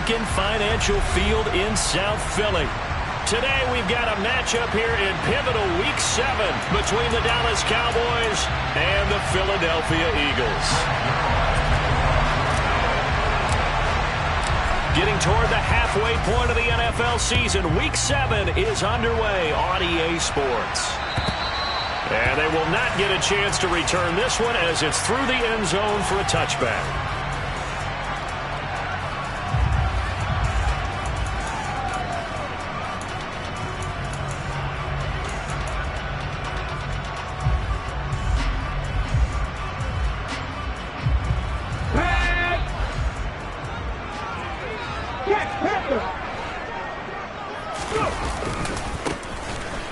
Lincoln Financial Field in South Philly. Today we've got a matchup here in pivotal Week 7 between the Dallas Cowboys and the Philadelphia Eagles. Getting toward the halfway point of the NFL season, Week 7 is underway on EA Sports. And they will not get a chance to return this one as it's through the end zone for a touchback.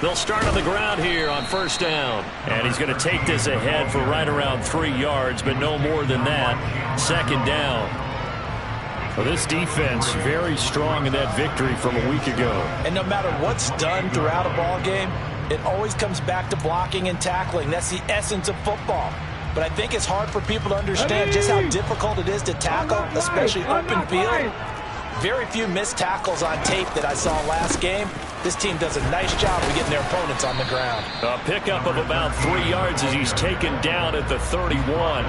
They'll start on the ground here on first down. And he's going to take this ahead for right around 3 yards, but no more than that. Second down. Well, this defense very strong in that victory from a week ago. And no matter what's done throughout a ball game, it always comes back to blocking and tackling. That's the essence of football. But I think it's hard for people to understand just how difficult it is to tackle, especially open field. Very few missed tackles on tape that I saw last game. This team does a nice job of getting their opponents on the ground. A pickup of about 3 yards as he's taken down at the 31.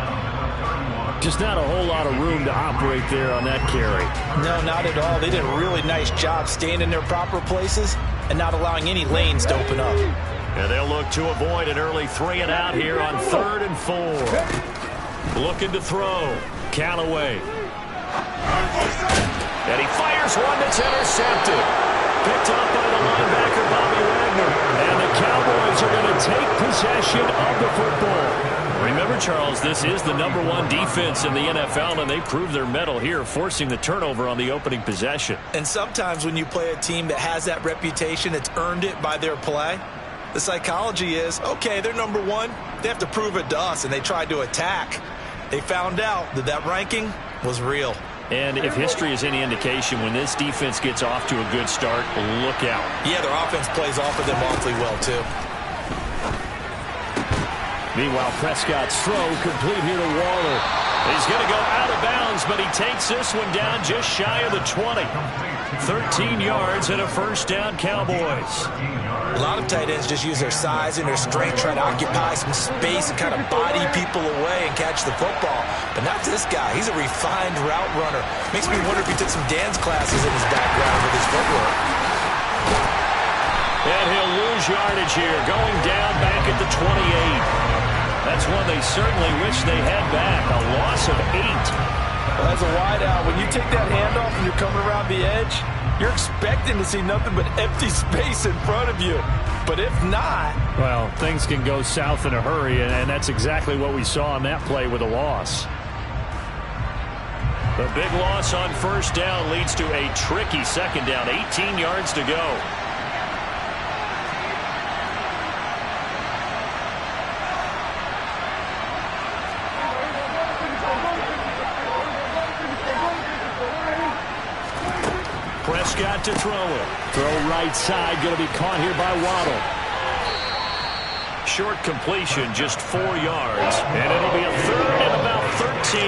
Just not a whole lot of room to operate there on that carry. No, not at all. They did a really nice job staying in their proper places and not allowing any lanes to open up. And they'll look to avoid an early 3 and out here on 3rd and 4. Looking to throw. Callaway. And he fires one that's intercepted. Picked up by the linebacker, Bobby Wagner. And the Cowboys are going to take possession of the football. Remember, Charles, this is the #1 defense in the NFL, and they proved their mettle here, forcing the turnover on the opening possession. And sometimes when you play a team that has that reputation, it's earned it by their play. The psychology is, okay, they're #1. They have to prove it to us, and they tried to attack. They found out that that ranking was real. And if history is any indication, when this defense gets off to a good start, look out. Yeah, their offense plays off of them awfully well, too. Meanwhile, Prescott's throw complete here to Waller. He's going to go out of bounds, but he takes this one down just shy of the 20. 13 yards and a first down, Cowboys. A lot of tight ends just use their size and their strength, trying to occupy some space and kind of body people away and catch the football. But not this guy. He's a refined route runner. Makes me wonder if he took some dance classes in his background with his footwork. And he'll lose yardage here, going down back at the 28. That's one they certainly wish they had back. A loss of 8. Well, as a wideout, when you take that handoff and you're coming around the edge, you're expecting to see nothing but empty space in front of you. But if not... well, things can go south in a hurry, and that's exactly what we saw on that play with a loss. The big loss on first down leads to a tricky second down. 18 yards to go. Prescott to throw it. Throw right side, going to be caught here by Waddle. Short completion, just 4 yards. And it'll be a 3rd and about 13.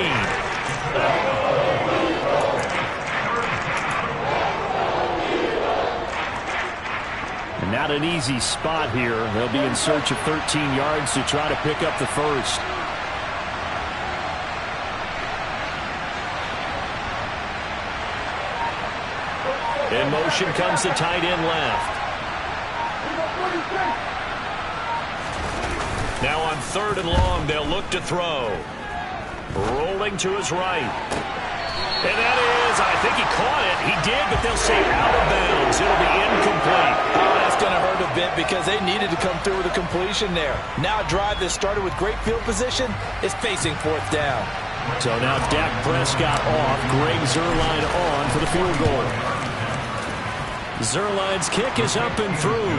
And not an easy spot here. They'll be in search of 13 yards to try to pick up the first. In motion comes the tight end left. Now on 3rd and long, they'll look to throw. Rolling to his right. And that is, I think he caught it. He did, but they'll say out of bounds. It'll be incomplete. Oh, that's going to hurt a bit because they needed to come through with a completion there. Now a drive that started with great field position is facing 4th down. So now Dak Prescott off. Greg Zuerlein on for the field goal. Zuerlein's kick is up and through.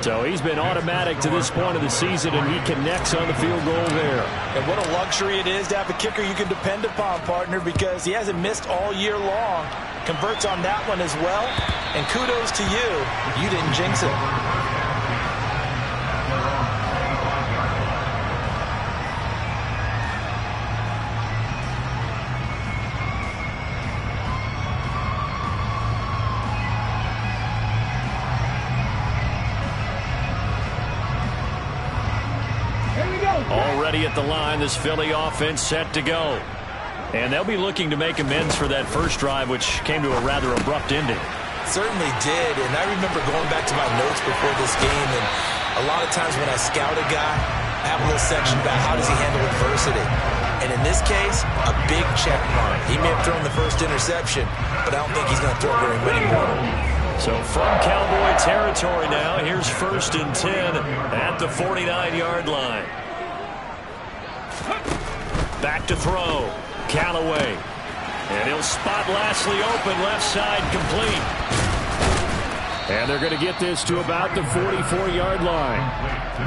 So he's been automatic to this point of the season, and he connects on the field goal there. And what a luxury it is to have a kicker you can depend upon, partner, because he hasn't missed all year long. Converts on that one as well. And kudos to you. You didn't jinx it. ready at the line. This Philly offense set to go. And they'll be looking to make amends for that first drive, which came to a rather abrupt ending. Certainly did, and I remember going back to my notes before this game, and a lot of times when I scout a guy, I have a little section about how does he handle adversity. And in this case, a big check mark. He may have thrown the first interception, but I don't think he's going to throw very many more. So from Cowboy territory now, here's 1st and 10 at the 49-yard line. Back to throw. Callaway. And he'll spot Lashley open, left side complete. And they're going to get this to about the 44-yard line.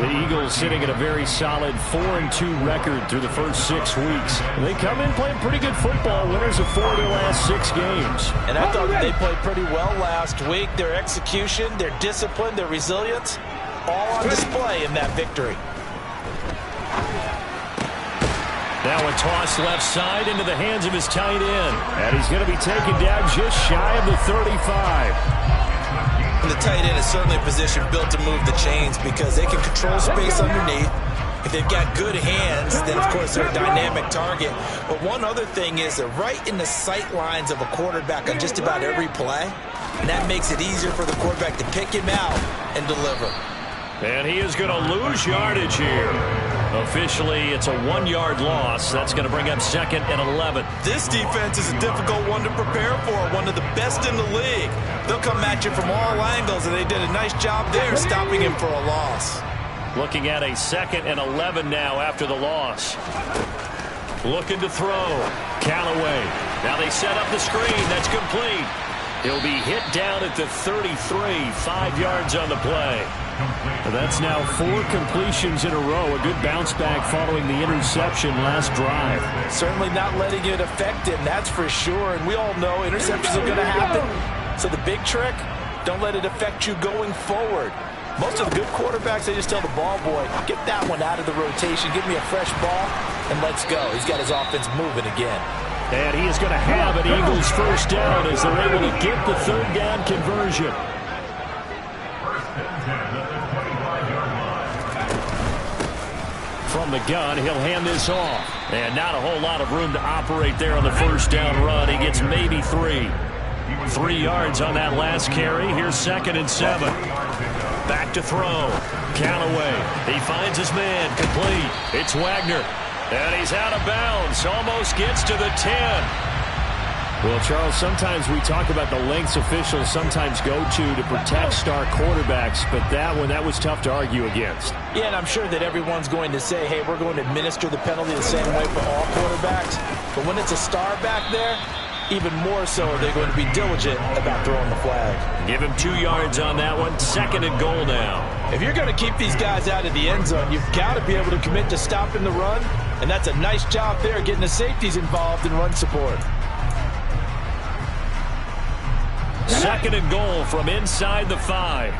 The Eagles sitting at a very solid 4-2 record through the first 6 weeks. They come in playing pretty good football, winners of 4 of their last 6 games. And I thought they played pretty well last week. Their execution, their discipline, their resilience, all on display in that victory. Now a toss left side into the hands of his tight end. And he's going to be taken down just shy of the 35. And the tight end is certainly a position built to move the chains because they can control space underneath. If they've got good hands, then of course they're a dynamic target. But one other thing is they're right in the sight lines of a quarterback on just about every play. And that makes it easier for the quarterback to pick him out and deliver. And he is going to lose yardage here. Officially, it's a 1-yard loss. That's going to bring up 2nd and 11. This defense is a difficult one to prepare for, one of the best in the league. They'll come at you from all angles, and they did a nice job there stopping him for a loss. Looking at a 2nd and 11 now after the loss. Looking to throw. Callaway. Now they set up the screen. That's complete. He'll be hit down at the 33, 5 yards on the play. That's now 4 completions in a row. A good bounce back following the interception last drive. Certainly not letting it affect him, that's for sure. And we all know interceptions are going to happen. So the big trick, don't let it affect you going forward. Most of the good quarterbacks, they just tell the ball boy, get that one out of the rotation, give me a fresh ball, and let's go. He's got his offense moving again. And he is going to have an Eagles first down as they're able to get the 3rd down conversion. From the gun, he'll hand this off. And not a whole lot of room to operate there on the first down run. He gets maybe 3. 3 yards on that last carry. Here's 2nd and 7. Back to throw. Callaway. He finds his man. Complete. It's Wagner. And he's out of bounds. Almost gets to the 10. Well, Charles, sometimes we talk about the lengths officials sometimes go to protect star quarterbacks, but that was tough to argue against. Yeah, and I'm sure that everyone's going to say, hey, we're going to administer the penalty the same way for all quarterbacks. But when it's a star back there, even more so are they going to be diligent about throwing the flag. Give him 2 yards on that one. 2nd and goal now. If you're going to keep these guys out of the end zone, you've got to be able to commit to stopping the run. And that's a nice job there, getting the safeties involved in run support. 2nd and goal from inside the 5.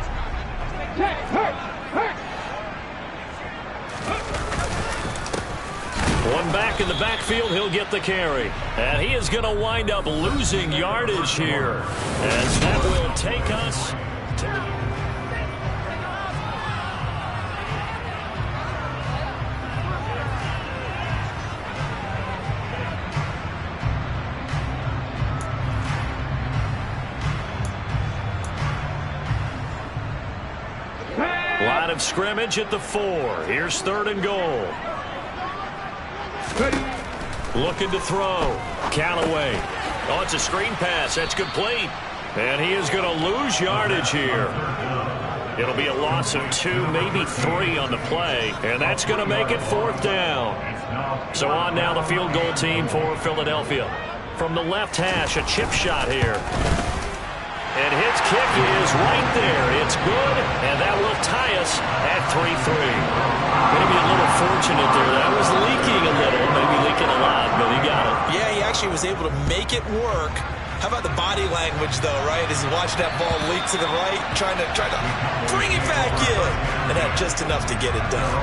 One back in the backfield, he'll get the carry. And he is going to wind up losing yardage here. As that will take us to... Line of scrimmage at the 4. Here's 3rd and goal. Looking to throw. Callaway. Oh, it's a screen pass. That's complete. And he is going to lose yardage here. It'll be a loss of 2, maybe 3 on the play. And that's going to make it 4th down. So on now the field goal team for Philadelphia. From the left hash, a chip shot here. And his kick is right there. It's good, and that will tie us at 3-3. Maybe a little fortunate there. That was leaking a little, maybe leaking a lot, but he got it. Yeah, he actually was able to make it work. How about the body language, though, right? As he's watching that ball leak to the right, trying to bring it back in. And had just enough to get it done.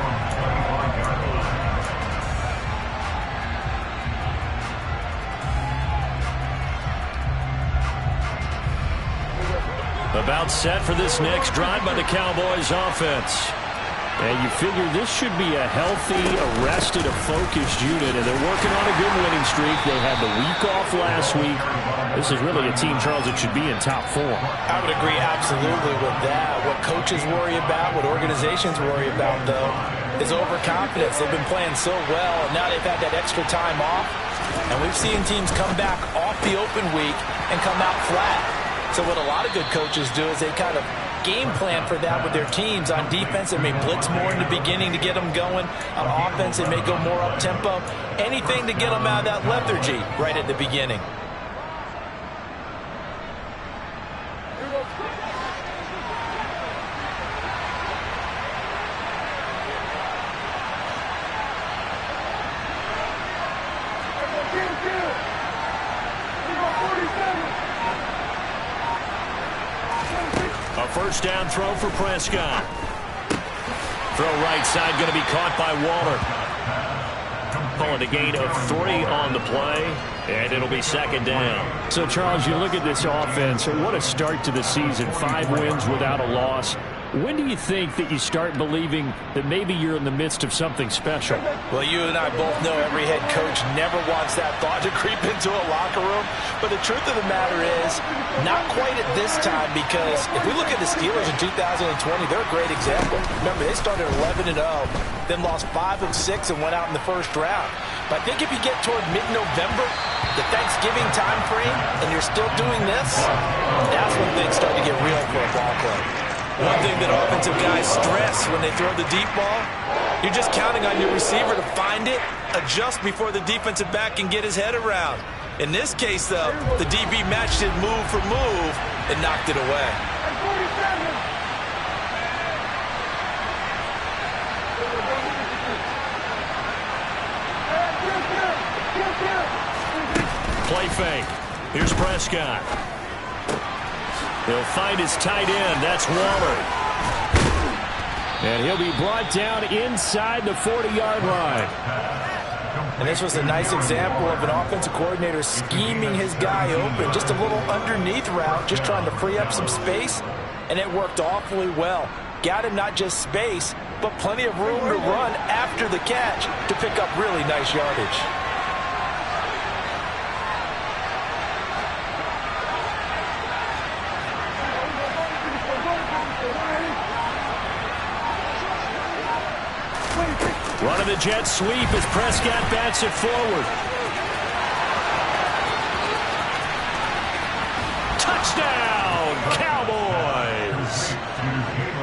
About set for this next drive by the Cowboys offense. And you figure this should be a healthy, arrested, a focused unit, and they're working on a good winning streak. They had the week off last week. This is really a team, Charles, that should be in top form. I would agree absolutely with that. What coaches worry about, what organizations worry about, though, is overconfidence. They've been playing so well, and now they've had that extra time off. And we've seen teams come back off the open week and come out flat. So what a lot of good coaches do is they kind of game plan for that with their teams. On defense, they may blitz more in the beginning to get them going. On offense, they may go more up-tempo. Anything to get them out of that lethargy right at the beginning. First down throw for Prescott. Throw right side going to be caught by Waller. Calling a gain of 3 on the play, and it'll be second down. So, Charles, you look at this offense, what a start to the season. 5 wins without a loss. When do you think that you start believing that maybe you're in the midst of something special? Well, you and I both know every head coach never wants that thought to creep into a locker room. But the truth of the matter is, not quite at this time, because if we look at the Steelers in 2020, they're a great example. Remember, they started 11-0, then lost 5 of 6 and went out in the first round. But I think if you get toward mid-November, the Thanksgiving time frame, and you're still doing this, that's when things start to get real for a ball club. One thing that offensive guys stress when they throw the deep ball, you're just counting on your receiver to find it, adjust before the defensive back can get his head around. In this case, though, the DB matched it move for move and knocked it away. Play fake. Here's Prescott. He'll find his tight end. That's Waller. And he'll be brought down inside the 40-yard line. And this was a nice example of an offensive coordinator scheming his guy open. Just a little underneath route, just trying to free up some space. And it worked awfully well. Got him not just space, but plenty of room to run after the catch to pick up really nice yardage. Running the jet sweep as Prescott bats it forward. Touchdown, Cowboys!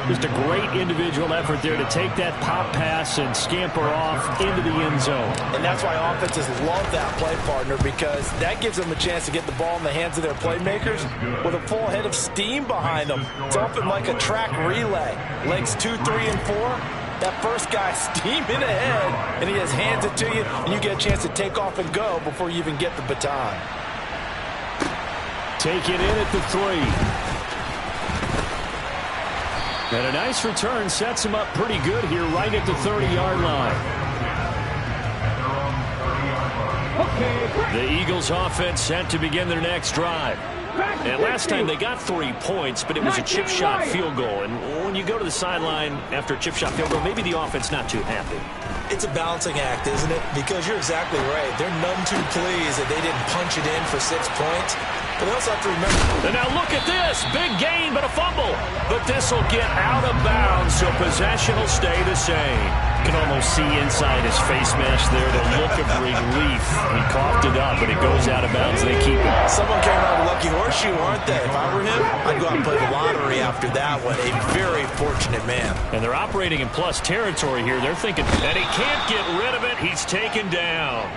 Just a great individual effort there to take that pop pass and scamper off into the end zone. And that's why offenses love that play partner, because that gives them a chance to get the ball in the hands of their playmakers with a full head of steam behind them. It's often like a track relay. Legs 2, 3, and 4. That first guy steaming ahead, and he just hands it to you, and you get a chance to take off and go before you even get the baton. Take it in at the 3. And a nice return sets him up pretty good here right at the 30-yard line. The Eagles offense set to begin their next drive. And last time they got 3 points, but it was a chip shot field goal. And when you go to the sideline after a chip shot field goal, maybe the offense not too happy. It's a balancing act, isn't it? Because you're exactly right. They're none too pleased that they didn't punch it in for 6 points. But they also have to remember. And now look at this. Big gain, but a fumble. But this will get out of bounds, so possession will stay the same. You can almost see inside his face mask there the look of relief. He coughed it up, but it goes out of bounds. They keep it. Someone came out with a lucky horseshoe, aren't they? If I were him, I'd go out and play the lottery after that one. A very fortunate man. And they're operating in plus territory here. They're thinking, and he can't get rid of it. He's taken down.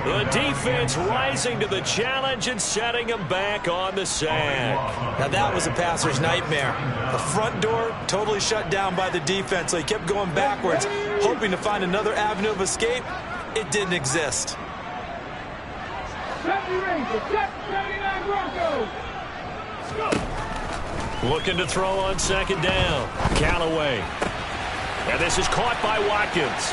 The defense rising to the challenge and setting him back on the sack. Now that was a passer's nightmare. The front door totally shut down by the defense, so he kept going backwards, hoping to find another avenue of escape. It didn't exist. Looking to throw on second down. Callaway. And this is caught by Watkins.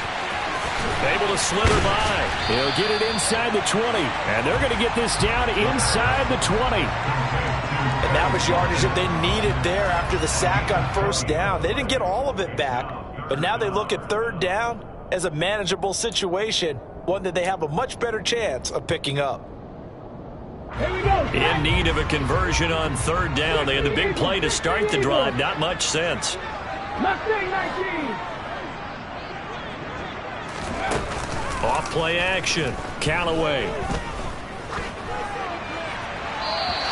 Able to slither by. He'll get it inside the 20. And they're going to get this down inside the 20. And that was yardage that they needed there after the sack on first down. They didn't get all of it back, But now they look at third down as a manageable situation, one that they have a much better chance of picking up. In need of a conversion on third down. They had the big play to start the drive. Not much sense. Off play action. Callaway.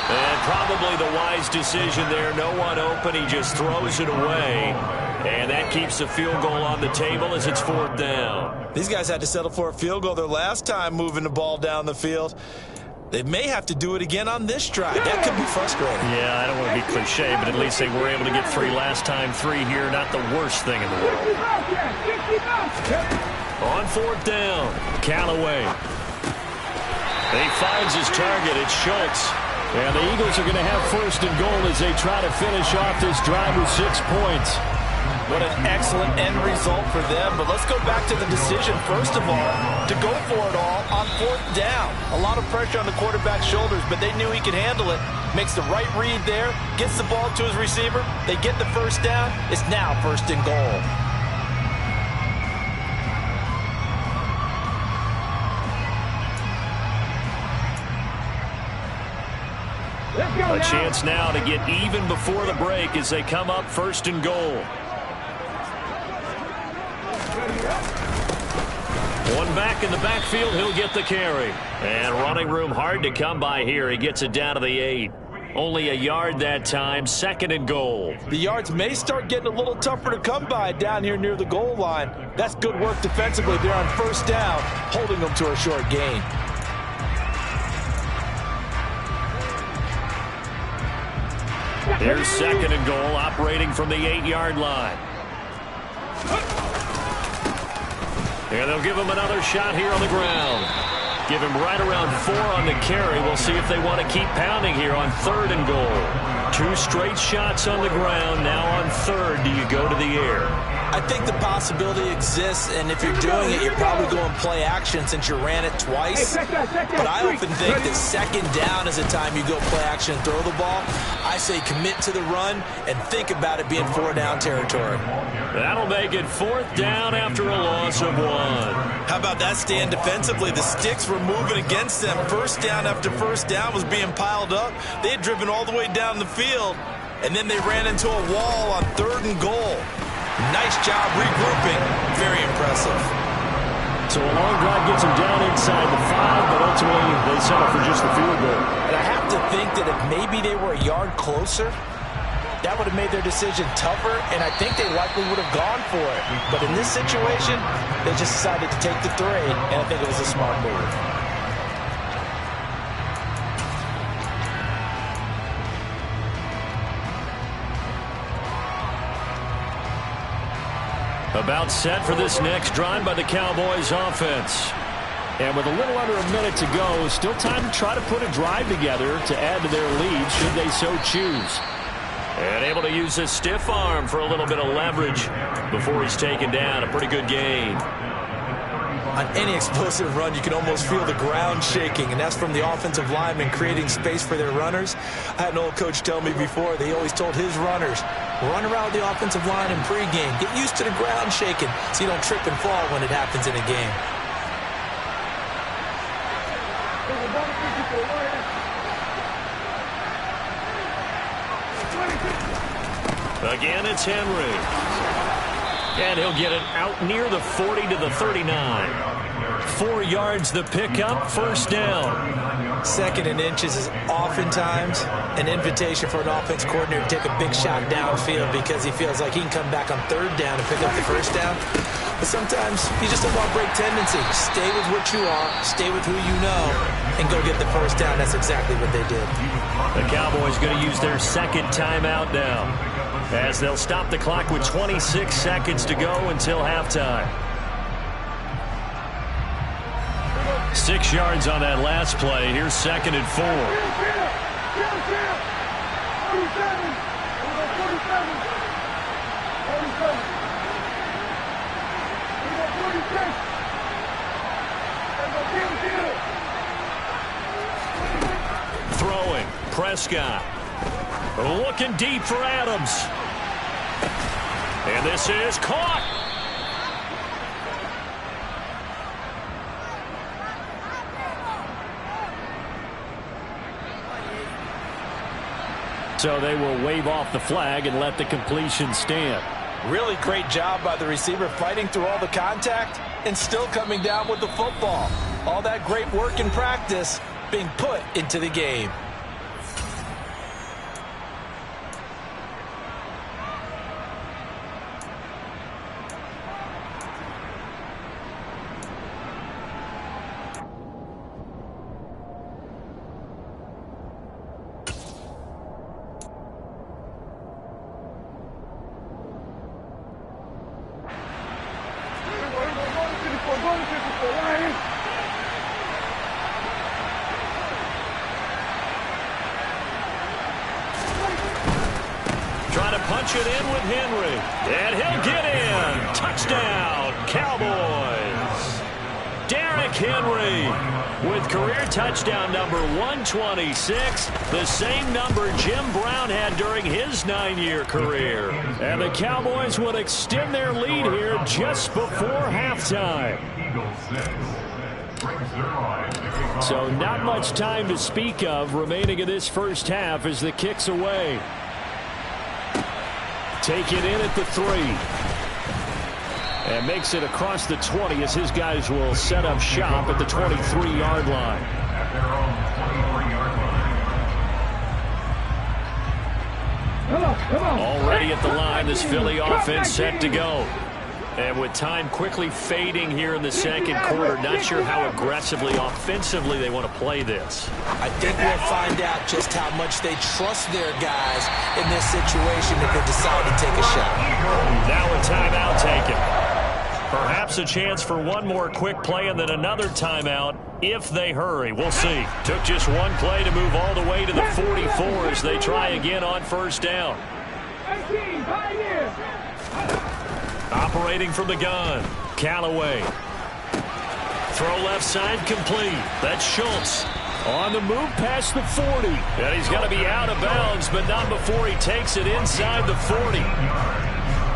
And probably the wise decision there. No one open. He just throws it away. And that keeps the field goal on the table as it's fourth down. These guys had to settle for a field goal their last time moving the ball down the field. They may have to do it again on this drive. That could be frustrating. Yeah, I don't want to be cliche, but at least they were able to get 3 last time. 3 here, not the worst thing in the world. On fourth down, Callaway. He finds his target. It's Schultz. And the Eagles are going to have first and goal as they try to finish off this drive with 6 points. What an excellent end result for them. But let's go back to the decision, first of all, to go for it all on fourth down. A lot of pressure on the quarterback's shoulders, but they knew he could handle it. Makes the right read there, gets the ball to his receiver. They get the first down. It's now first and goal. A chance now to get even before the break as they come up first and goal. One back in the backfield, he'll get the carry. And running room hard to come by here. He gets it down to the 8. Only a yard that time, second and goal. The yards may start getting a little tougher to come by down here near the goal line. That's good work defensively there on first down, holding them to a short gain. Here's second and goal, operating from the 8-yard line. And they'll give him another shot here on the ground. Give him right around 4 on the carry. We'll see if they want to keep pounding here on third and goal. 2 straight shots on the ground. Now on third, do you go to the air? I think the possibility exists, and if you're doing it, you're probably going play action since you ran it twice. But I often think that second down is a time you go play action and throw the ball. I say commit to the run and think about it being 4-down territory. That'll make it fourth down after a loss of 1. How about that stand defensively? The sticks were moving against them. First down after first down was being piled up. They had driven all the way down the field, and then they ran into a wall on third and goal. Nice job regrouping. Very impressive. So a long drive gets them down inside the 5, but ultimately they settle for just the field goal. And I have to think that if maybe they were a yard closer, that would have made their decision tougher, and I think they likely would have gone for it. But in this situation, they just decided to take the 3, and I think it was a smart move. About set for this next drive by the Cowboys offense. And with a little under a minute to go, still time to try to put a drive together to add to their lead should they so choose. And able to use his stiff arm for a little bit of leverage before he's taken down. A pretty good gain. On any explosive run, you can almost feel the ground shaking, and that's from the offensive linemen creating space for their runners. I had an old coach tell me before, they always told his runners, run around the offensive line in pregame. Get used to the ground shaking so you don't trip and fall when it happens in a game. Again, it's Henry. And he'll get it out near the 40 to the 39. 4 yards the pickup, first down. Second and inches is oftentimes an invitation for an offense coordinator to take a big shot downfield because he feels like he can come back on third down and pick up the first down. But sometimes you just don't want break tendency. Stay with what you are, stay with who you know, and go get the first down. That's exactly what they did. The Cowboys going to use their second timeout now, as they'll stop the clock with 26 seconds to go until halftime. 6 yards on that last play. Here's second and 4. Throwing, Prescott. Looking deep for Adams. And this is caught. So they will wave off the flag and let the completion stand. Really great job by the receiver fighting through all the contact and still coming down with the football. All that great work in practice being put into the game. Trying to punch it in with Henry. And he'll get in. Touchdown, Cowboys. Derrick Henry with career touchdown number 126, the same number Jim Brown had during his 9-year career. And the Cowboys would extend their lead here just before halftime. So not much time to speak of remaining in this first half as the kick's away. Take it in at the 3. And makes it across the 20 as his guys will set up shop at the 23-yard line. Already at the line, this Philly offense set to go. And with time quickly fading here in the second quarter, not sure how aggressively, offensively they want to play this. I think we'll find out just how much they trust their guys in this situation if they decide to take a shot. Now a timeout taken. Perhaps a chance for one more quick play and then another timeout if they hurry. We'll see. Took just one play to move all the way to the 44 as they try again on first down. Operating from the gun, Callaway. Throw left side complete. That's Schultz. On the move past the 40. And he's going to be out of bounds, but not before he takes it inside the 40.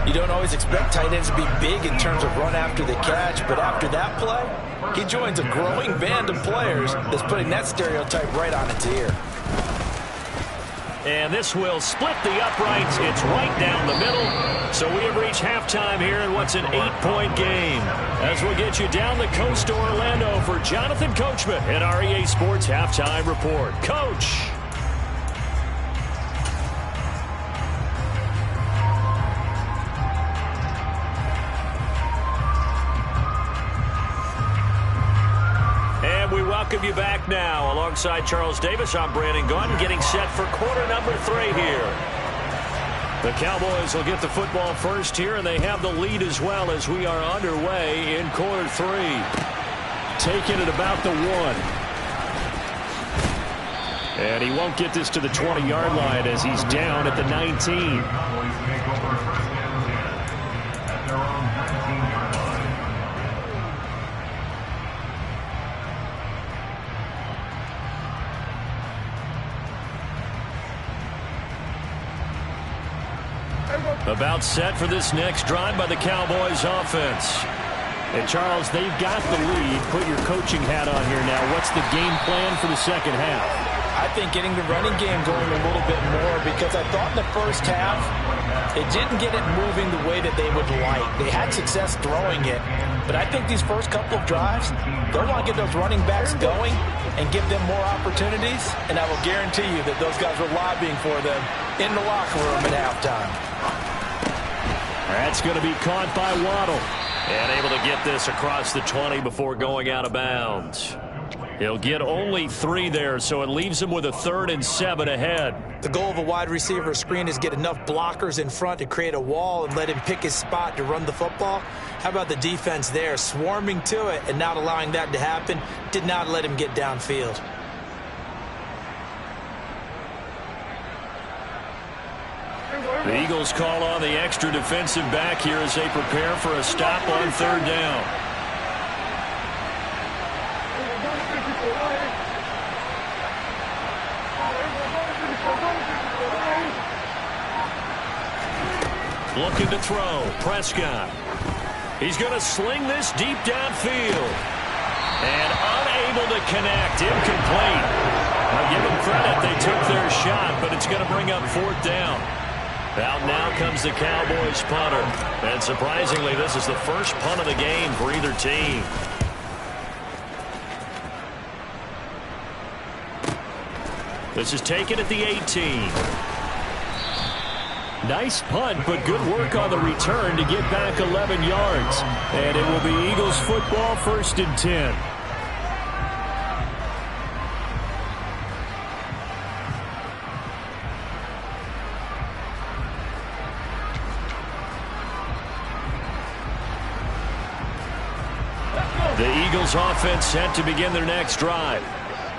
You don't always expect tight ends to be big in terms of run after the catch, but after that play, he joins a growing band of players that's putting that stereotype right on its ear. And this will split the uprights. It's right down the middle. So we have reached halftime here in what's an 8-point game. As we'll get you down the coast to Orlando for Jonathan Coachman in our EA Sports Halftime Report. Coach. Welcome you back now. Alongside Charles Davis, I'm Brandon Gunn, getting set for quarter number 3 here. The Cowboys will get the football first here, and they have the lead as well as we are underway in quarter 3. Taking it about the 1. And he won't get this to the 20-yard line as he's down at the 19. About set for this next drive by the Cowboys offense. And Charles, they've got the lead. Put your coaching hat on here now. What's the game plan for the second half? I think getting the running game going a little bit more, because I thought in the first half it didn't get it moving the way that they would like. They had success throwing it, but I think these first couple of drives, they'll want to get those running backs going and give them more opportunities, and I will guarantee you that those guys were lobbying for them in the locker room at halftime. That's going to be caught by Waddle. And able to get this across the 20 before going out of bounds. He'll get only 3 there, so it leaves him with a 3rd and 7 ahead. The goal of a wide receiver screen is get enough blockers in front to create a wall and let him pick his spot to run the football. How about the defense there, swarming to it and not allowing that to happen? Did not let him get downfield. The Eagles call on the extra defensive back here as they prepare for a stop on 3rd down. Looking to throw. Prescott. He's going to sling this deep downfield. And unable to connect. Incomplete. A give them credit. They took their shot, but it's going to bring up 4th down. Out now comes the Cowboys punter. And surprisingly, this is the first punt of the game for either team. This is taken at the 18. Nice punt, but good work on the return to get back 11 yards. And it will be Eagles football, 1st and 10. The Eagles offense set to begin their next drive.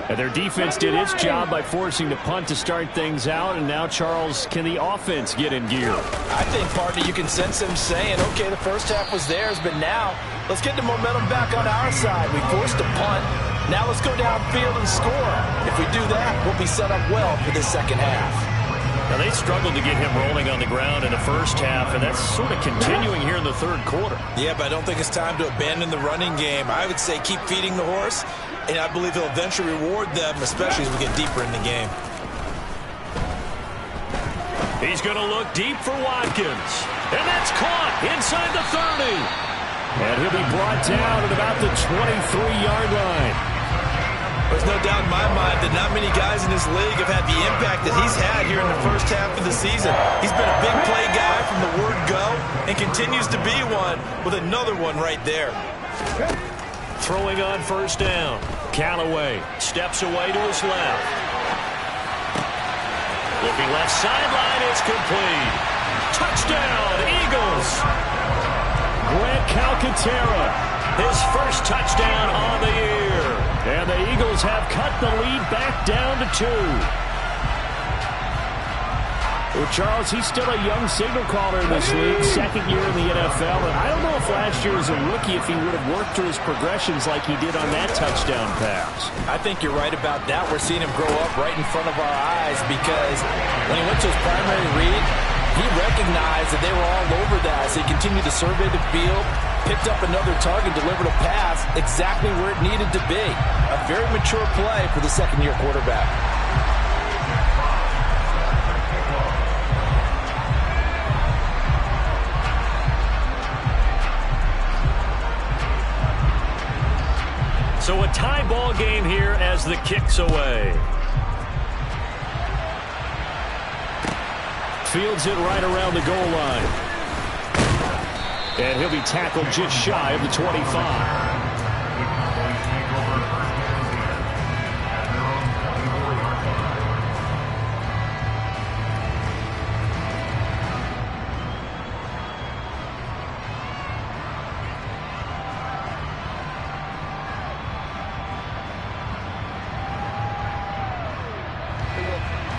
And their defense did its job by forcing the punt to start things out. And now, Charles, can the offense get in gear? I think, partner, you can sense them saying, okay, the first half was theirs, but now let's get the momentum back on our side. We forced a punt. Now let's go downfield and score. If we do that, we'll be set up well for the second half. Now, they struggled to get him rolling on the ground in the first half, and that's sort of continuing here in the 3rd quarter. Yeah, but I don't think it's time to abandon the running game. I would say keep feeding the horse, and I believe he'll eventually reward them, especially as we get deeper in the game. He's going to look deep for Watkins, and that's caught inside the 30. And he'll be brought down at about the 23-yard line. There's no doubt in my mind that not many guys in this league have had the impact that he's had here in the first half of the season. He's been a big play guy from the word go and continues to be one with another one right there. Throwing on 1st down. Callaway steps away to his left. Looking left sideline, it's complete. Touchdown, Eagles. Grant Calcaterra, his first touchdown on the year. And the Eagles have cut the lead back down to 2. Well, Charles, he's still a young signal caller in this league, 2nd year in the NFL. And I don't know if last year as a rookie, if he would have worked through his progressions like he did on that touchdown pass. I think you're right about that. We're seeing him grow up right in front of our eyes because when he went to his primary read, he recognized that they were all over that. So he continued to survey the field, picked up another target, delivered a pass exactly where it needed to be. A very mature play for the 2nd-year quarterback. So a tie ball game here as the kick's away. Fields it right around the goal line. And he'll be tackled just shy of the 25.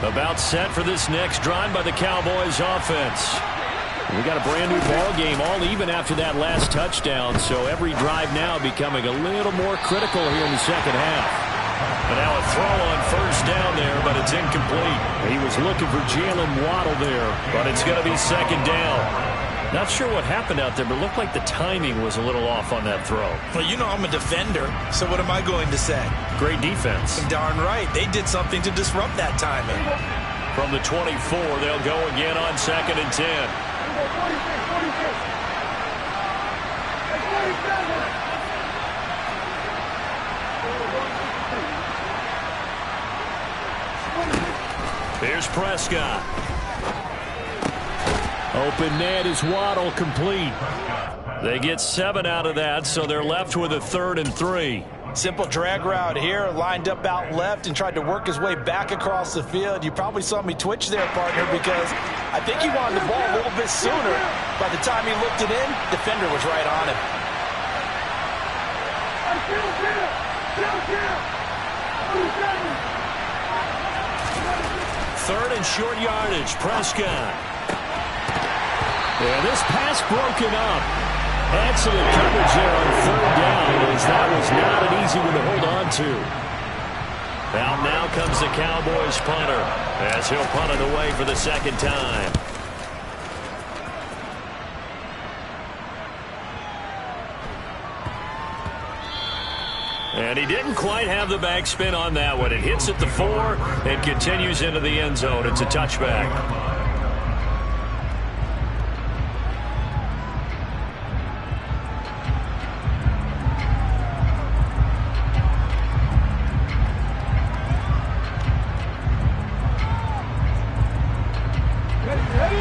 About set for this next drive by the Cowboys offense. We got a brand new ball game, all even after that last touchdown. So every drive now becoming a little more critical here in the second half. And now a throw on 1st down there, but it's incomplete. He was looking for Jalen Waddle there, but it's going to be 2nd down. Not sure what happened out there, but it looked like the timing was a little off on that throw. Well, you know I'm a defender, so what am I going to say? Great defense. Darn right. They did something to disrupt that timing. From the 24, they'll go again on 2nd and 10. Here's Prescott. Open net is Waddle, complete. They get 7 out of that, so they're left with a 3rd and 3. Simple drag route here, lined up out left and tried to work his way back across the field. You probably saw me twitch there, partner, because I think he wanted the ball a little bit sooner. By the time he looked it in, defender was right on him. 3rd and short yardage, Prescott. And this pass broken up. Excellent coverage there on 3rd down, as that was not an easy one to hold on to. Out now comes the Cowboys punter, as he'll punt it away for the 2nd time. And he didn't quite have the backspin on that one. It hits at the 4 and continues into the end zone. It's a touchback.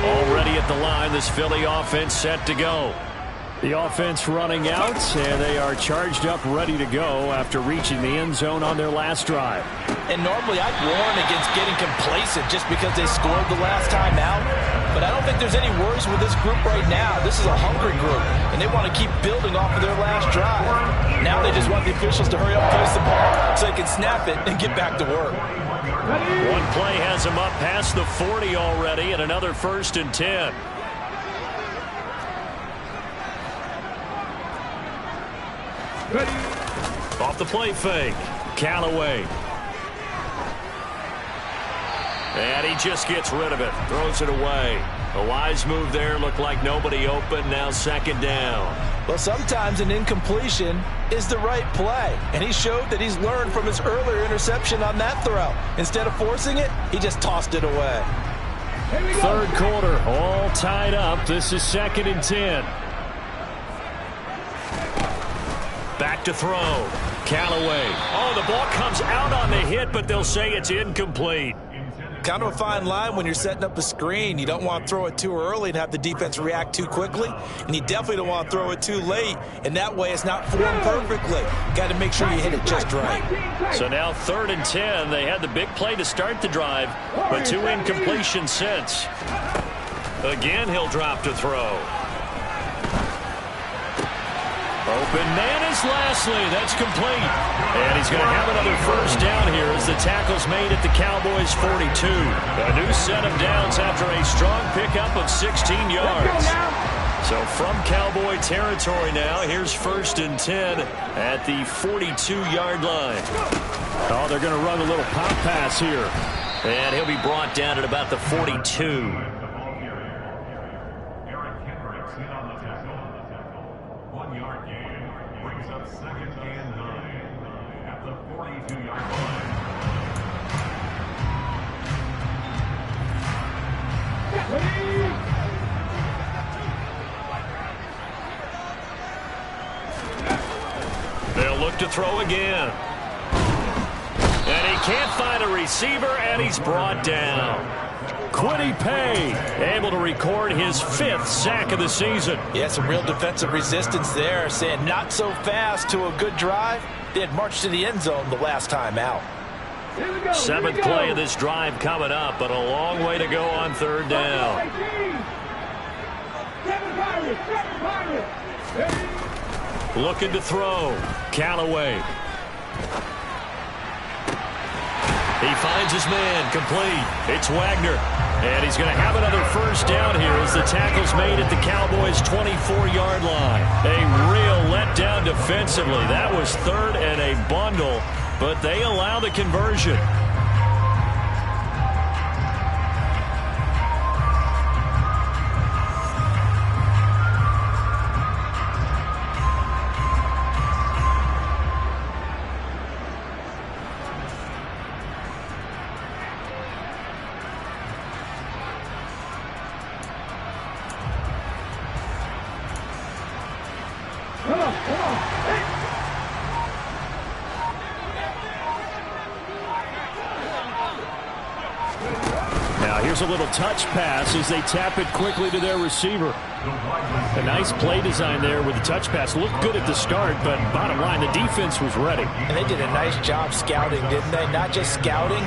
Already at the line, this Philly offense set to go. The offense running out, and they are charged up, ready to go after reaching the end zone on their last drive. And normally I'd warn against getting complacent just because they scored the last time out. But I don't think there's any worries with this group right now. This is a hungry group, and they want to keep building off of their last drive. Now they just want the officials to hurry up, place the ball, so they can snap it and get back to work. One play has them up past the 40 already, and another 1st and 10. Off the play fake, Callaway. And he just gets rid of it, throws it away. A wise move there, looked like nobody open, now 2nd down. Well, sometimes an incompletion is the right play, and he showed that he's learned from his earlier interception on that throw. Instead of forcing it, he just tossed it away. 3rd quarter, all tied up. This is 2nd and 10. Back to throw. Callaway. Oh, the ball comes out on the hit, but they'll say it's incomplete. Kind of a fine line when you're setting up a screen. You don't want to throw it too early and have the defense react too quickly. And you definitely don't want to throw it too late. And that way it's not formed perfectly. Got to make sure you hit it just right. So now 3rd and 10. They had the big play to start the drive, but 2 incompletions since. Again, he'll drop to throw. Open man is Lashley. That's complete. And he's going to have another 1st down here as the tackle's made at the Cowboys' 42. A new set of downs after a strong pickup of 16 yards. So from Cowboy territory now, here's 1st and 10 at the 42-yard line. Oh, they're going to run a little pop pass here. And he'll be brought down at about the 42. They'll look to throw again. And he can't find a receiver, and he's brought down. Quiddy Pay able to record his 5th sack of the season. Yeah, some real defensive resistance there, saying not so fast to a good drive. They had marched to the end zone the last time out. 7th play of this drive coming up, but a long way to go on 3rd down. Looking to throw. Callaway. He finds his man, complete. It's Wagner. And he's going to have another 1st down here as the tackle's made at the Cowboys' 24-yard line. A real letdown defensively. That was 3rd and a bundle, but they allow the conversion. Here's a little touch pass as they tap it quickly to their receiver. A nice play design there with the touch pass. Looked good at the start, but bottom line, the defense was ready. And they did a nice job scouting, didn't they? Not just scouting,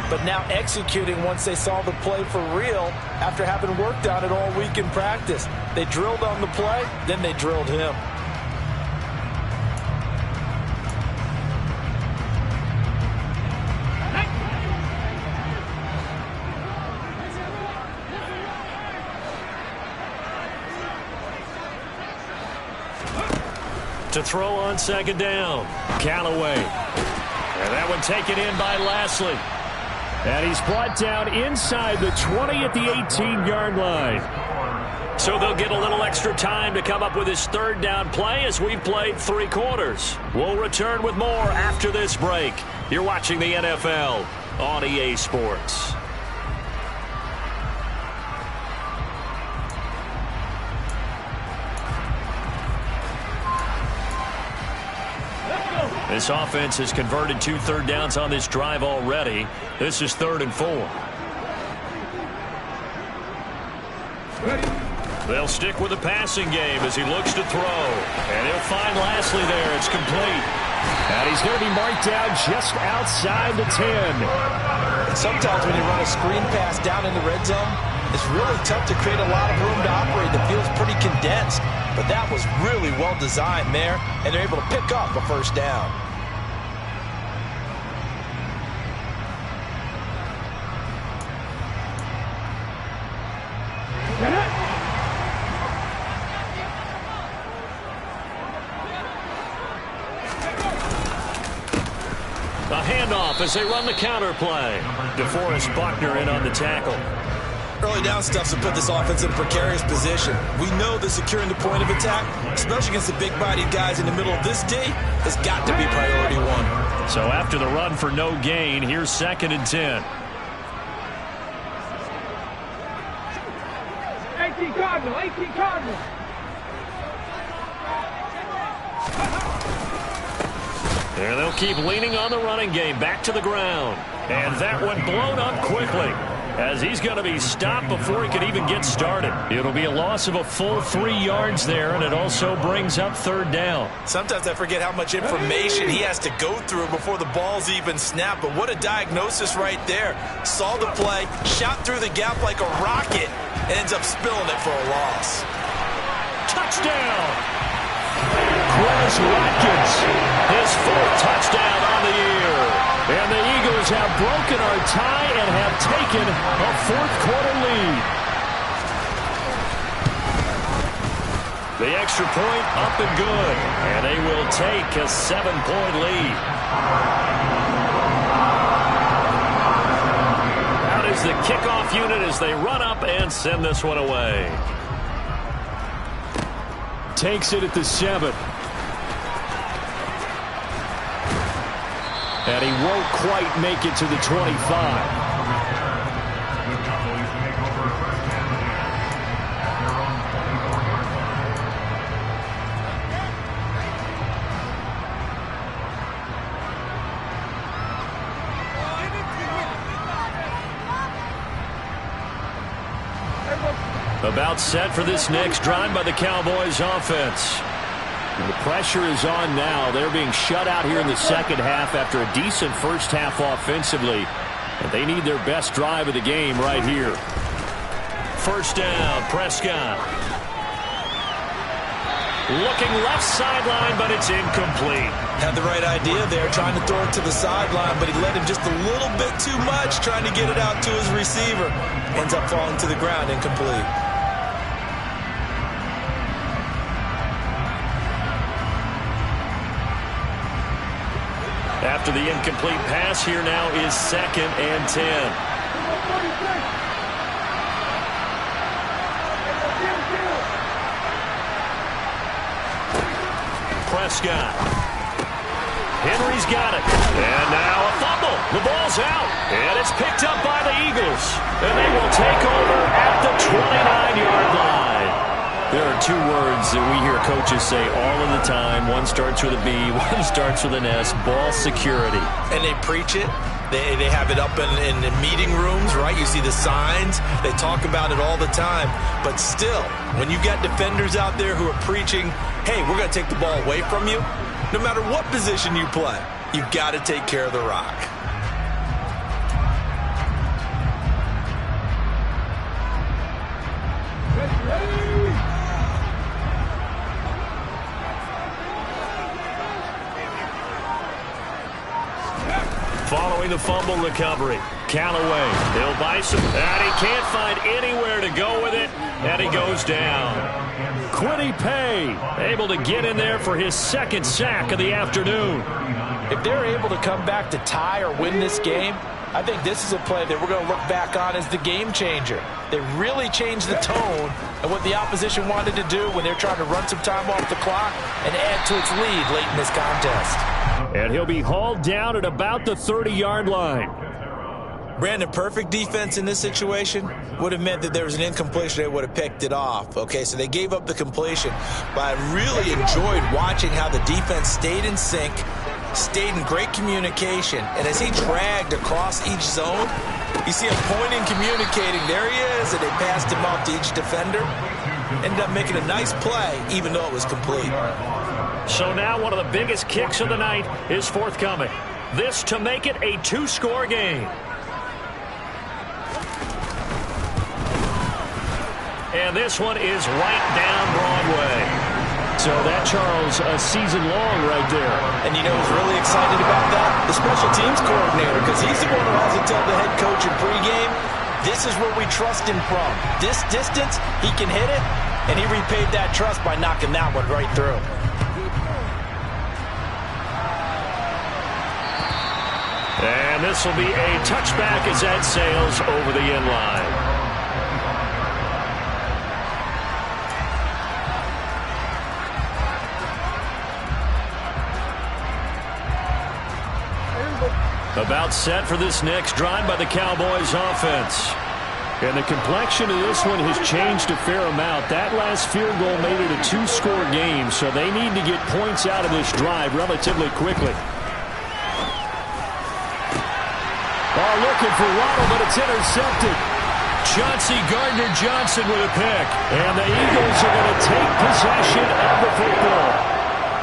but now executing once they saw the play for real after having worked on it all week in practice. They drilled on the play, then they drilled him. To throw on 2nd down. Callaway. And that one taken in by Lashley. And he's brought down inside the 20 at the 18-yard line. So they'll get a little extra time to come up with his third down play as we've played 3 quarters. We'll return with more after this break. You're watching the NFL on EA Sports. This offense has converted 2 third downs on this drive already. This is 3rd and 4. They'll stick with the passing game as he looks to throw. And he'll find Lashley there. It's complete. And he's going to be marked down just outside the 10. And sometimes when you run a screen pass down in the red zone, it's really tough to create a lot of room to operate. The field's pretty condensed. But that was really well designed there, and they're able to pick up a first down. A handoff as they run the counter play. DeForest Buckner in on the tackle. Early down stuffs will put this offense in a precarious position. We know that securing the point of attack, especially against the big-bodied guys in the middle of this D, has got to be priority 1. So after the run for no gain, here's 2nd and 10. 18 Cardinal, 18 Cardinal. And they'll keep leaning on the running game back to the ground. And that one blown up quickly, as he's going to be stopped before he can even get started. It'll be a loss of a full 3 yards there, and it also brings up 3rd down. Sometimes I forget how much information he has to go through before the ball's even snapped, but what a diagnosis right there. Saw the play, shot through the gap like a rocket, and ends up spilling it for a loss. Touchdown! Chris Watkins, his 4th touchdown on the year. And the Eagles have broken our tie and have taken a 4th quarter lead. The extra point up and good. And they will take a 7-point lead. Out is the kickoff unit as they run up and send this one away. Takes it at the 7. And he won't quite make it to the 25. About set for this next drive by the Cowboys offense. The pressure is on now. They're being shut out here in the second half after a decent first half offensively. And they need their best drive of the game right here. First down, Prescott. Looking left sideline, but it's incomplete. Had the right idea there, trying to throw it to the sideline, but he let him just a little bit too much, trying to get it out to his receiver. Ends up falling to the ground, incomplete. After the incomplete pass, here now is 2nd and 10. Prescott. Henry's got it. And now a fumble. The ball's out. And it's picked up by the Eagles. And they will take over at the 29-yard line. There are 2 words that we hear coaches say all of the time. One starts with a B, one starts with an S. Ball security. And they preach it. They have it up in the meeting rooms, right? You see the signs. They talk about it all the time. But still, when you got defenders out there who are preaching, hey, we're going to take the ball away from you, no matter what position you play, you've got to take care of the rock. Following the fumble recovery, Callaway, he'll buy some, and he can't find anywhere to go with it, and he goes down. Quiddy Pay able to get in there for his 2nd sack of the afternoon. If they're able to come back to tie or win this game, I think this is a play that we're going to look back on as the game changer. They really changed the tone and what the opposition wanted to do when they're trying to run some time off the clock and add to its lead late in this contest. And he'll be hauled down at about the 30-yard line. Brandon, perfect defense in this situation would have meant that there was an incompletion. They would have picked it off. Okay, so they gave up the completion. But I really enjoyed watching how the defense stayed in sync, stayed in great communication. And as he dragged across each zone, you see him pointing, communicating. There he is, and they passed him off to each defender. Ended up making a nice play, even though it was complete. So now one of the biggest kicks of the night is forthcoming. This to make it a 2-score game. And this one is right down Broadway. So that, Charles, a season long right there. And you know who's really excited about that? The special teams coordinator, because he's the one who has to tell the head coach in pregame, this is where we trust him from. This distance, he can hit it, and he repaid that trust by knocking that one right through. And this will be a touchback as that sails over the end line. About set for this next drive by the Cowboys offense. And the complexion of this one has changed a fair amount. That last field goal made it a 2-score game, so they need to get points out of this drive relatively quickly. Oh, looking for Raww, but it's intercepted. Chauncey Gardner-Johnson with a pick. And the Eagles are going to take possession of the football.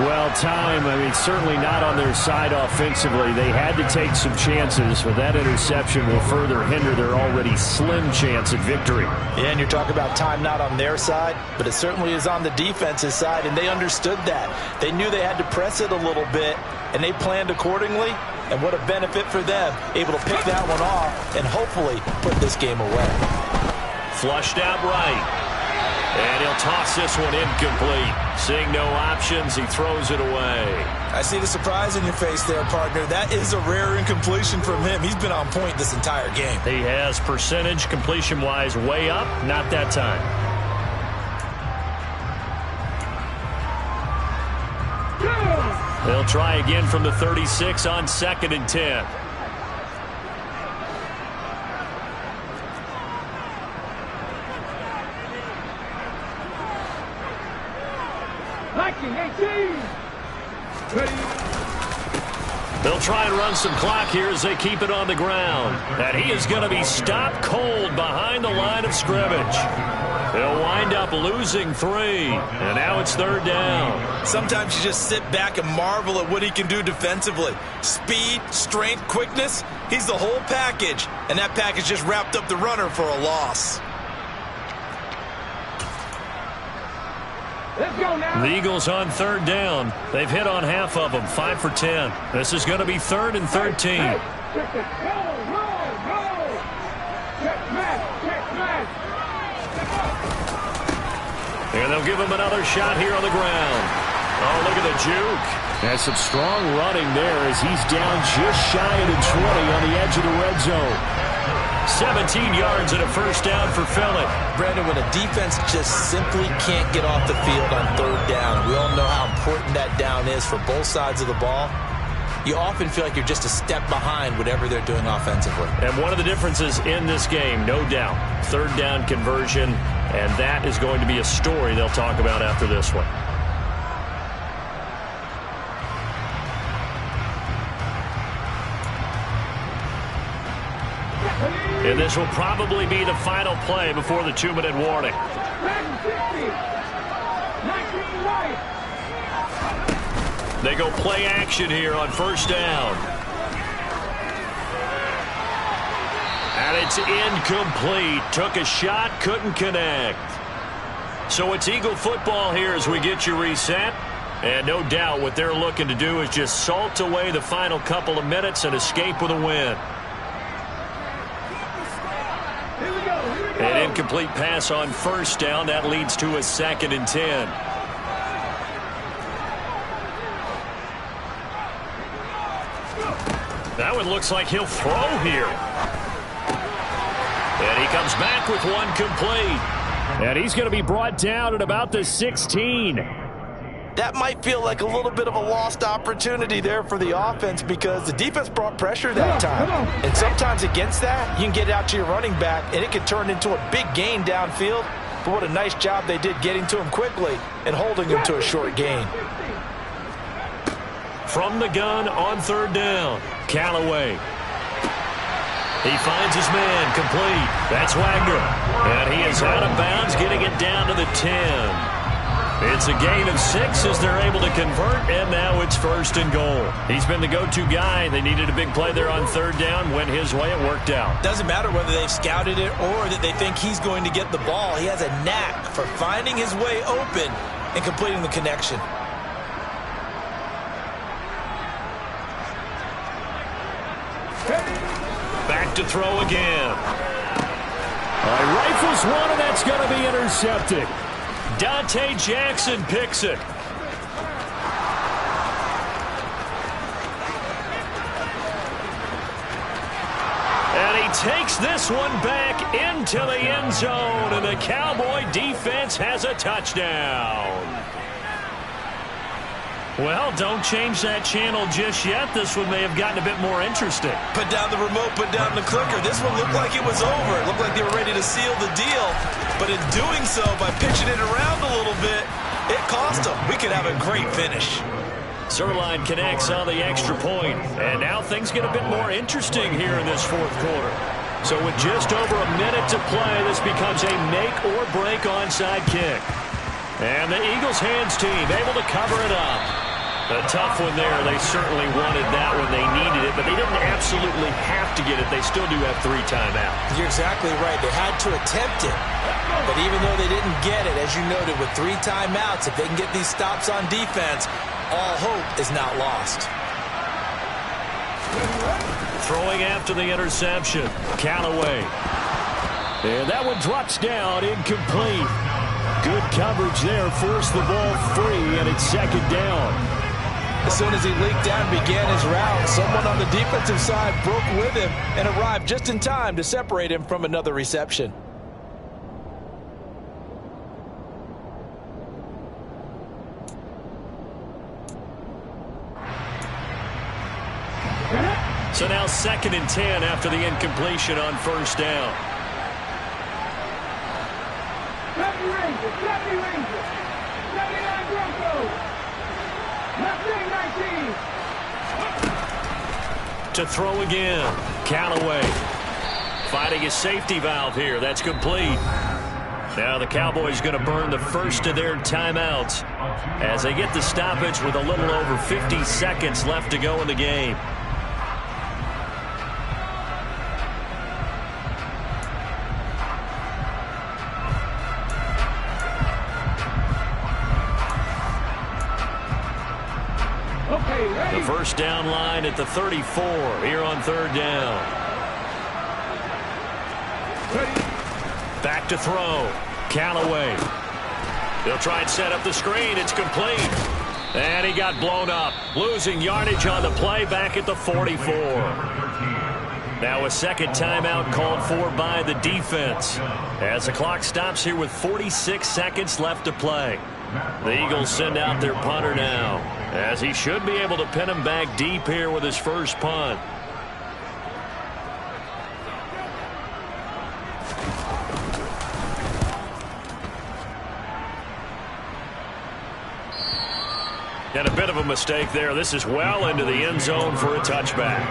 Well, time, certainly not on their side offensively. They had to take some chances, but that interception will further hinder their already slim chance at victory. Yeah, and you're talking about time not on their side, but it certainly is on the defense's side, and they understood that. They knew they had to press it a little bit, and they planned accordingly, and what a benefit for them, able to pick that one off and hopefully put this game away. Flushed out right. And he'll toss this one incomplete. Seeing no options, he throws it away. I see the surprise in your face there, partner. That is a rare incompletion from him. He's been on point this entire game. He has percentage completion-wise way up. Not that time. They'll try again from the 36 on 2nd and 10. They'll try and run some clock here as they keep it on the ground. And he is going to be stopped cold behind the line of scrimmage. They'll wind up losing 3. And now it's 3rd down. Sometimes you just sit back and marvel at what he can do defensively. Speed, strength, quickness. He's the whole package. And that package just wrapped up the runner for a loss. Let's go now. The Eagles on 3rd down. They've hit on half of them, 5 for 10. This is going to be 3rd and 13. And they'll give him another shot here on the ground. Oh, look at the juke. Has some strong running there as he's down just shy of the 20 on the edge of the red zone. 17 yards and a first down for Philly. Brandon, when a defense just simply can't get off the field on 3rd down, we all know how important that down is for both sides of the ball. You often feel like you're just a step behind whatever they're doing offensively. And one of the differences in this game, no doubt, 3rd down conversion, and that is going to be a story they'll talk about after this one. And this will probably be the final play before the 2-minute warning. They go play action here on 1st down. And it's incomplete. Took a shot, couldn't connect. So it's Eagle football here as we get you reset. And no doubt what they're looking to do is just salt away the final couple of minutes and escape with a win. An incomplete pass on 1st down. That leads to a 2nd and 10. That one looks like he'll throw here. And he comes back with one complete. And he's going to be brought down at about the 16. That might feel like a little bit of a lost opportunity there for the offense because the defense brought pressure that time. And sometimes against that, you can get it out to your running back, and it can turn into a big gain downfield. But what a nice job they did getting to him quickly and holding him to a short gain. From the gun on third down, Callaway. He finds his man, complete. That's Wagner. And he is out of bounds, getting it down to the 10. It's a gain of 6 as they're able to convert, and now it's 1st and goal. He's been the go-to guy. They needed a big play there on third down. Went his way. It worked out. Doesn't matter whether they've scouted it or that they think he's going to get the ball. He has a knack for finding his way open and completing the connection. Back to throw again. Rifles one, and that's going to be intercepted. Dante Jackson picks it. And he takes this one back into the end zone, and the Cowboy defense has a touchdown. Well, don't change that channel just yet. This one may have gotten a bit more interesting. Put down the remote, put down the clicker. This one looked like it was over. It looked like they were ready to seal the deal. But in doing so, by pitching it around a little bit, it cost them. We could have a great finish. Zerline connects on the extra point. And now things get a bit more interesting here in this fourth quarter. So with just over a minute to play, this becomes a make-or-break onside kick. And the Eagles hands team able to cover it up. A tough one there. They certainly wanted that when they needed it, but they didn't absolutely have to get it. They still do have 3 timeouts. You're exactly right. They had to attempt it. But even though they didn't get it, as you noted, with 3 timeouts, if they can get these stops on defense, all hope is not lost. Throwing after the interception, Callaway. And that one drops down, incomplete. Good coverage there, forced the ball free, and it's 2nd down. As soon as he leaked down, began his route, someone on the defensive side broke with him and arrived just in time to separate him from another reception. So now 2nd and 10 after the incompletion on 1st down. Happy Rangers, Happy Rangers, 79 Broncos, Mustang 19. To throw again, Callaway. Fighting his safety valve here. That's complete. Now the Cowboys going to burn the first of their timeouts as they get the stoppage with a little over 50 seconds left to go in the game. The first down line at the 34 here on 3rd down. Back to throw. Callaway. They'll try and set up the screen. It's complete. And he got blown up. Losing yardage on the play back at the 44. Now a 2nd timeout called for by the defense as the clock stops here with 46 seconds left to play. The Eagles send out their punter now, as he should be able to pin him back deep here with his first punt. And a bit of a mistake there. This is well into the end zone for a touchback.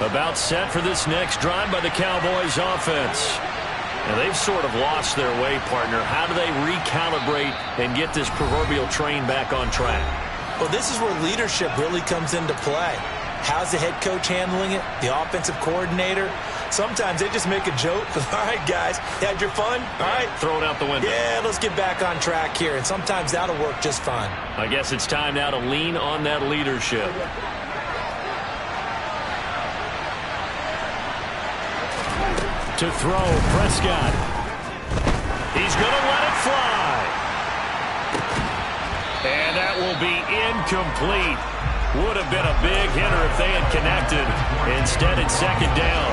About set for this next drive by the Cowboys offense. And they've sort of lost their way, partner. How do they recalibrate and get this proverbial train back on track? Well, this is where leadership really comes into play. How's the head coach handling it? The offensive coordinator? Sometimes they just make a joke. All right, guys, had your fun? All right. Throw it out the window. Yeah, let's get back on track here. And sometimes that'll work just fine. I guess it's time now to lean on that leadership. To throw, Prescott. He's going to let it fly. And that will be incomplete. Would have been a big hitter if they had connected. Instead, it's second down.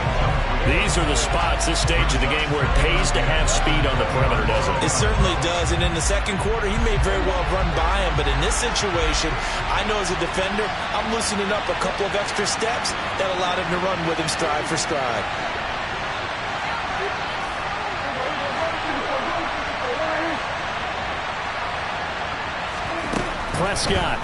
These are the spots, this stage of the game, where it pays to have speed on the perimeter, doesn't it? It certainly does. And in the second quarter, he may very well run by him. But in this situation, I know as a defender, I'm loosening up a couple of extra steps that allowed him to run with him stride for stride. Prescott.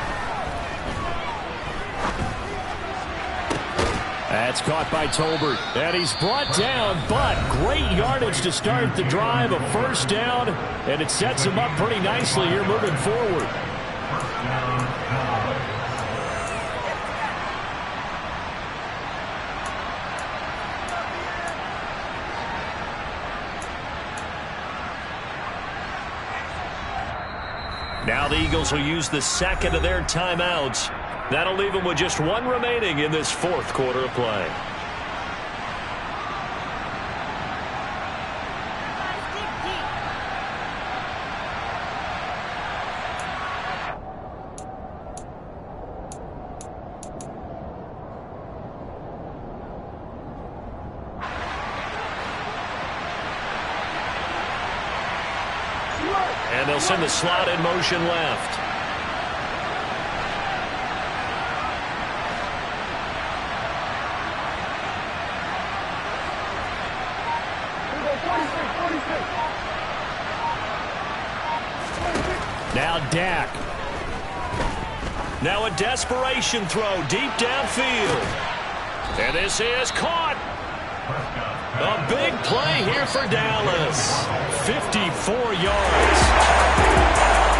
That's caught by Tolbert. And he's brought down, but great yardage to start the drive. A first down, and it sets him up pretty nicely here moving forward. Now the Eagles will use the second of their timeouts. That'll leave them with just one remaining in this fourth quarter of play. And they'll send the slot in motion left. Now Dak. Now a desperation throw deep downfield. And this is caught. A big play here for Dallas. 54 yards.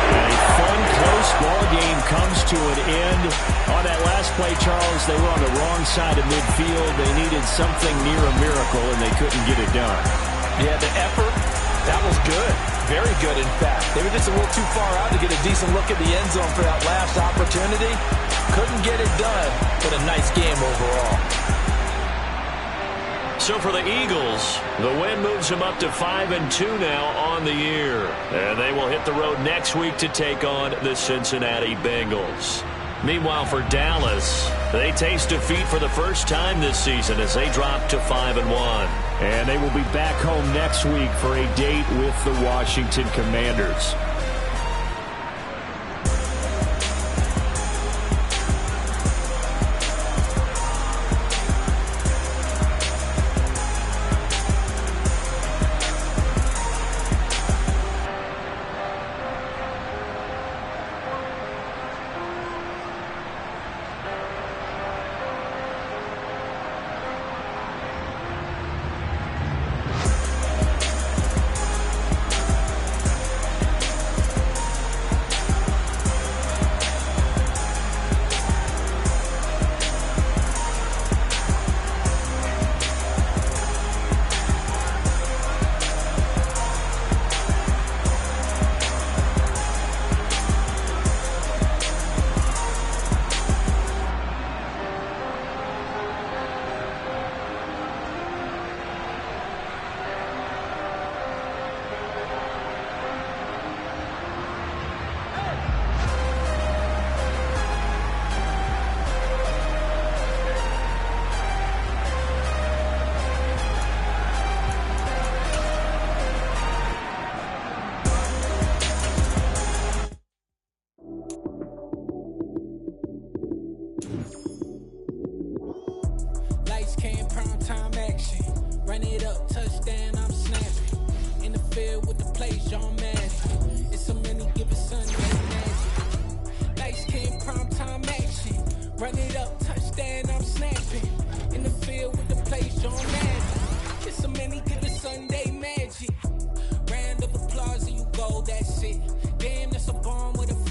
And a fun, close ball game comes to an end. On that last play, Charles, they were on the wrong side of midfield. They needed something near a miracle, and they couldn't get it done. Yeah, the effort, that was good. Very good, in fact. They were just a little too far out to get a decent look at the end zone for that last opportunity. Couldn't get it done, but a nice game overall. So for the Eagles, the win moves them up to 5-2 now on the year. And they will hit the road next week to take on the Cincinnati Bengals. Meanwhile, for Dallas, they taste defeat for the first time this season as they drop to 5-1. And they will be back home next week for a date with the Washington Commanders. Sunday magic. Round of applause and you go, that's it. Damn, that's a bomb with a